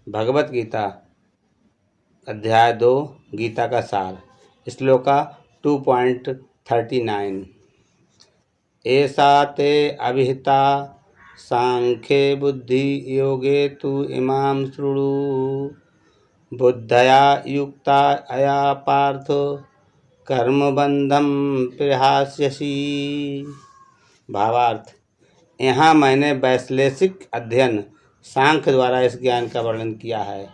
भगवत गीता अध्याय 2 गीता का सार। श्लोका 2.39 एषा ते अभिहिता सांख्ये बुद्धि योगे तु इमां शृणु बुद्धया युक्ता अया पार्थ कर्मबंधम प्रहास्यसि। भावार्थ, यहाँ मैंने वैश्लेषिक अध्ययन सांख्य द्वारा इस ज्ञान का वर्णन किया है।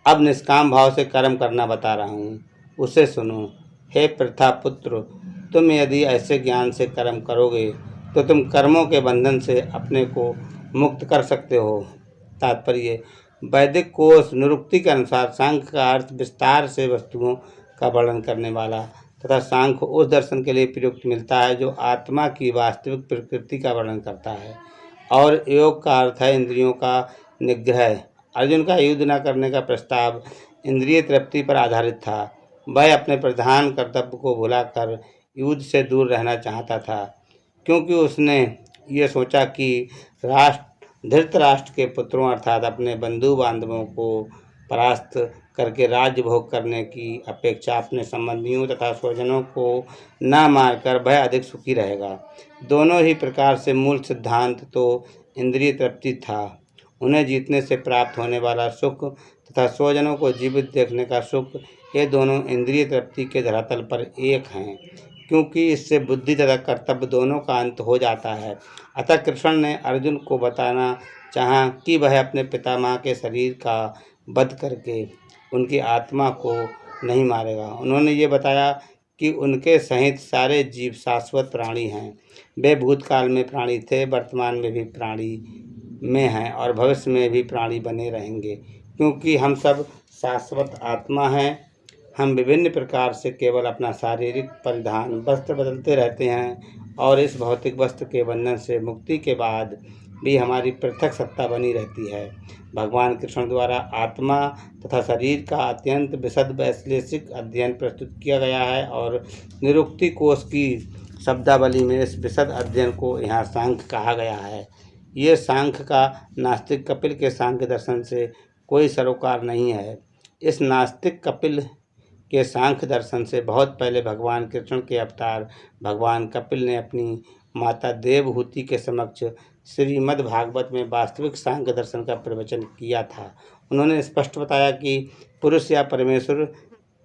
अब निष्काम भाव से कर्म करना बता रहा हूँ, उसे सुनो। हे पृथा पुत्र, तुम यदि ऐसे ज्ञान से कर्म करोगे तो तुम कर्मों के बंधन से अपने को मुक्त कर सकते हो। तात्पर्य, वैदिक कोश निरुक्ति के अनुसार सांख्य का अर्थ विस्तार से वस्तुओं का वर्णन करने वाला तथा सांख्य उस दर्शन के लिए प्रयुक्त मिलता है जो आत्मा की वास्तविक प्रकृति का वर्णन करता है, और योग का अर्थ है इंद्रियों का निग्रह। अर्जुन का युद्ध न करने का प्रस्ताव इंद्रिय तृप्ति पर आधारित था। वह अपने प्रधान कर्तव्य को भुलाकर युद्ध से दूर रहना चाहता था, क्योंकि उसने ये सोचा कि धृतराष्ट्र के पुत्रों अर्थात अपने बंधु बांधवों को परास्त करके राज्य भोग करने की अपेक्षा अपने संबंधियों तथा स्वजनों को न मारकर वह अधिक सुखी रहेगा। दोनों ही प्रकार से मूल सिद्धांत तो इंद्रिय तृप्ति था। उन्हें जीतने से प्राप्त होने वाला सुख तथा स्वजनों को जीवित देखने का सुख, ये दोनों इंद्रिय तृप्ति के धरातल पर एक हैं, क्योंकि इससे बुद्धि तथा कर्तव्य दोनों का अंत हो जाता है। अतः कृष्ण ने अर्जुन को बताना चाहा कि वह अपने पितामह के शरीर का वध करके उनकी आत्मा को नहीं मारेगा। उन्होंने ये बताया कि उनके सहित सारे जीव शाश्वत प्राणी हैं। वे भूतकाल में प्राणी थे, वर्तमान में भी प्राणी में हैं और भविष्य में भी प्राणी बने रहेंगे, क्योंकि हम सब शाश्वत आत्मा हैं। हम विभिन्न प्रकार से केवल अपना शारीरिक परिधान वस्त्र बदलते रहते हैं और इस भौतिक वस्त्र के बंधन से मुक्ति के बाद भी हमारी पृथक सत्ता बनी रहती है। भगवान कृष्ण द्वारा आत्मा तथा शरीर का अत्यंत विशद वैश्लेषिक अध्ययन प्रस्तुत किया गया है और निरुक्ति कोश की शब्दावली में इस विशद अध्ययन को यहाँ सांख्य कहा गया है। ये सांख्य का नास्तिक कपिल के सांख्य दर्शन से कोई सरोकार नहीं है। इस नास्तिक कपिल के सांख्य दर्शन से बहुत पहले भगवान कृष्ण के अवतार भगवान कपिल ने अपनी माता देवहूति के समक्ष श्रीमद् भागवत में वास्तविक सांख्य दर्शन का प्रवचन किया था। उन्होंने स्पष्ट बताया कि पुरुष या परमेश्वर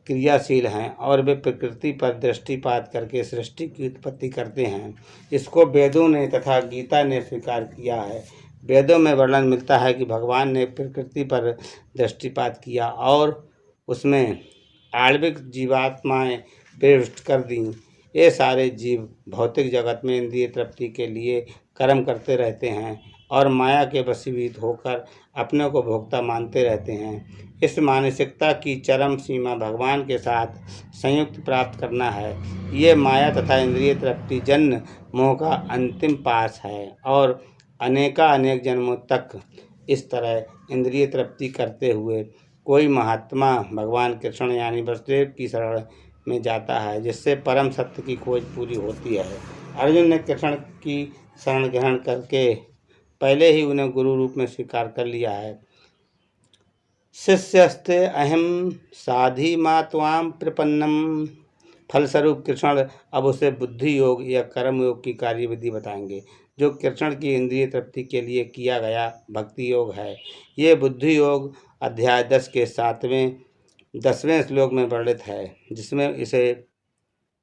क्रियाशील हैं और वे प्रकृति पर दृष्टिपात करके सृष्टि की उत्पत्ति करते हैं। इसको वेदों ने तथा गीता ने स्वीकार किया है। वेदों में वर्णन मिलता है कि भगवान ने प्रकृति पर दृष्टिपात किया और उसमें आणविक जीवात्माएं प्रविष्ट कर दी। ये सारे जीव भौतिक जगत में इंद्रिय तृप्ति के लिए कर्म करते रहते हैं और माया के वशीभूत होकर अपने को भोक्ता मानते रहते हैं। इस मानसिकता की चरम सीमा भगवान के साथ संयुक्त प्राप्त करना है। ये माया तथा इंद्रिय तृप्ति जन्म मोह का अंतिम पास है और अनेक जन्मों तक इस तरह इंद्रिय तृप्ति करते हुए कोई महात्मा भगवान कृष्ण यानी वसुदेव की शरण में जाता है, जिससे परम सत्य की खोज पूरी होती है। अर्जुन ने कृष्ण की शरण ग्रहण करके पहले ही उन्हें गुरु रूप में स्वीकार कर लिया है। शिष्यस्ते अहम साधि मा त्वाम प्रपन्नम। फलस्वरूप कृष्ण अब उसे बुद्धि योग या कर्म योग की कार्यविधि बताएंगे, जो कृष्ण की इंद्रिय तृप्ति के लिए किया गया भक्ति योग है। ये बुद्धि योग अध्याय 10 के 10वें श्लोक में वर्णित है, जिसमें इसे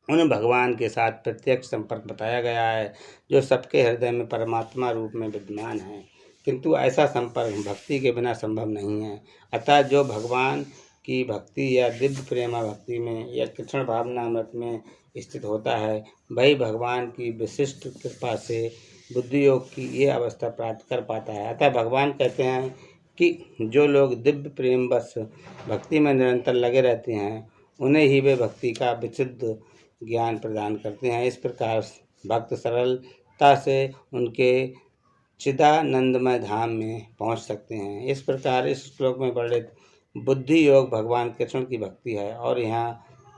उन भगवान के साथ प्रत्यक्ष संपर्क बताया गया है जो सबके हृदय में परमात्मा रूप में विद्यमान है। किंतु ऐसा संपर्क भक्ति के बिना संभव नहीं है। अतः जो भगवान की भक्ति या दिव्य प्रेमा भक्ति में या कृष्ण भावनामृत में स्थित होता है, वही भगवान की विशिष्ट कृपा से बुद्धि योग की ये अवस्था प्राप्त कर पाता है। अतः भगवान कहते हैं कि जो लोग दिव्य प्रेम बस भक्ति में निरंतर लगे रहते हैं, उन्हें ही वे भक्ति का विशुद्ध ज्ञान प्रदान करते हैं। इस प्रकार भक्त सरलता से उनके चिदानंदमय धाम में पहुंच सकते हैं। इस प्रकार इस श्लोक में वर्णित बुद्धि योग भगवान कृष्ण की भक्ति है और यहाँ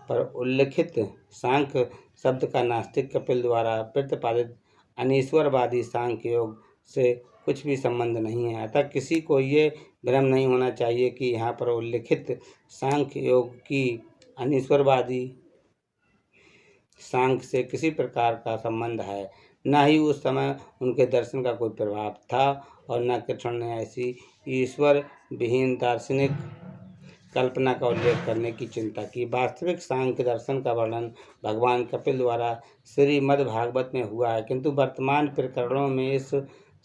पर उल्लिखित सांख्य शब्द का नास्तिक कपिल द्वारा प्रतिपादित अनीश्वरवादी सांख्य योग से कुछ भी संबंध नहीं है। अतः किसी को ये भ्रम नहीं होना चाहिए कि यहाँ पर उल्लिखित सांख्य योग की अनीश्वरवादी सांख्य से किसी प्रकार का संबंध है। न ही उस समय उनके दर्शन का कोई प्रभाव था और न कृष्ण ने ऐसी ईश्वर विहीन दार्शनिक कल्पना का उल्लेख करने की चिंता की। वास्तविक सांख्य दर्शन का वर्णन भगवान कपिल द्वारा श्रीमद्भागवत में हुआ है, किंतु वर्तमान प्रकरणों में इस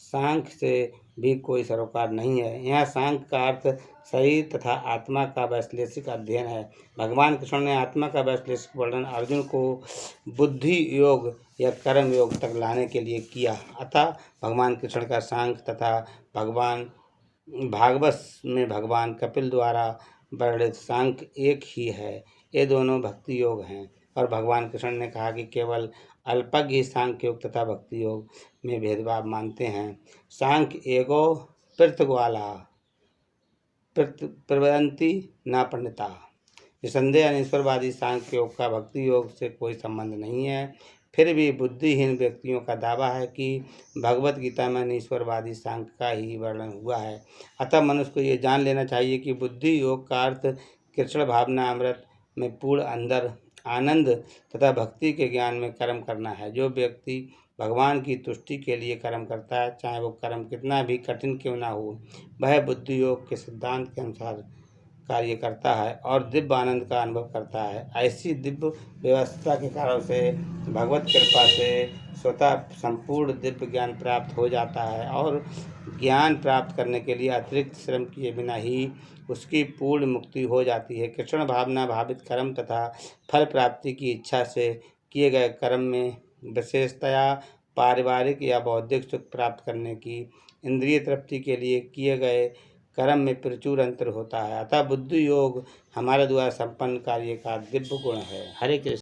सांख्य से भी कोई सरोकार नहीं है। यहाँ सांख्य का अर्थ शरीर तथा आत्मा का वैश्लेषिक अध्ययन है। भगवान कृष्ण ने आत्मा का वैश्लेषिक वर्णन अर्जुन को बुद्धि योग या कर्म योग तक लाने के लिए किया। अतः भगवान कृष्ण का सांख्य तथा भगवान भागवत में भगवान कपिल द्वारा वर्णित सांख्य एक ही है। ये दोनों भक्ति योग हैं और भगवान कृष्ण ने कहा कि केवल अल्पज्ञ ही सांख्य योग तथा भक्ति योग में भेदभाव मानते हैं। सांख्य एगो पृथग्वाला प्रवदंती न पंडिता। निसंदेह अनीश्वरवादी सांख्य योग का भक्ति योग से कोई संबंध नहीं है। फिर भी बुद्धिहीन व्यक्तियों का दावा है कि भगवत गीता में अनीश्वरवादी सांख्य का ही वर्णन हुआ है। अतः मनुष्य को ये जान लेना चाहिए कि बुद्धि योग का अर्थ कृष्ण भावना अमृत में पूर्ण अंदर आनंद तथा भक्ति के ज्ञान में कर्म करना है। जो व्यक्ति भगवान की तुष्टि के लिए कर्म करता है, चाहे वो कर्म कितना भी कठिन क्यों ना हो, वह बुद्धि योग के सिद्धांत के अनुसार कार्य करता है और दिव्य आनंद का अनुभव करता है। ऐसी दिव्य व्यवस्था के कारण से भगवत कृपा से स्वतः संपूर्ण दिव्य ज्ञान प्राप्त हो जाता है और ज्ञान प्राप्त करने के लिए अतिरिक्त श्रम किए बिना ही उसकी पूर्ण मुक्ति हो जाती है। कृष्ण भावना भावित कर्म तथा फल प्राप्ति की इच्छा से किए गए कर्म में विशेषतया पारिवारिक या बौद्धिक सुख प्राप्त करने की इंद्रिय तृप्ति के लिए किए गए कर्म में प्रचुर अंतर होता है। अतः बुद्धि योग हमारे द्वारा संपन्न कार्य का दिव्य गुण है। हरे कृष्ण।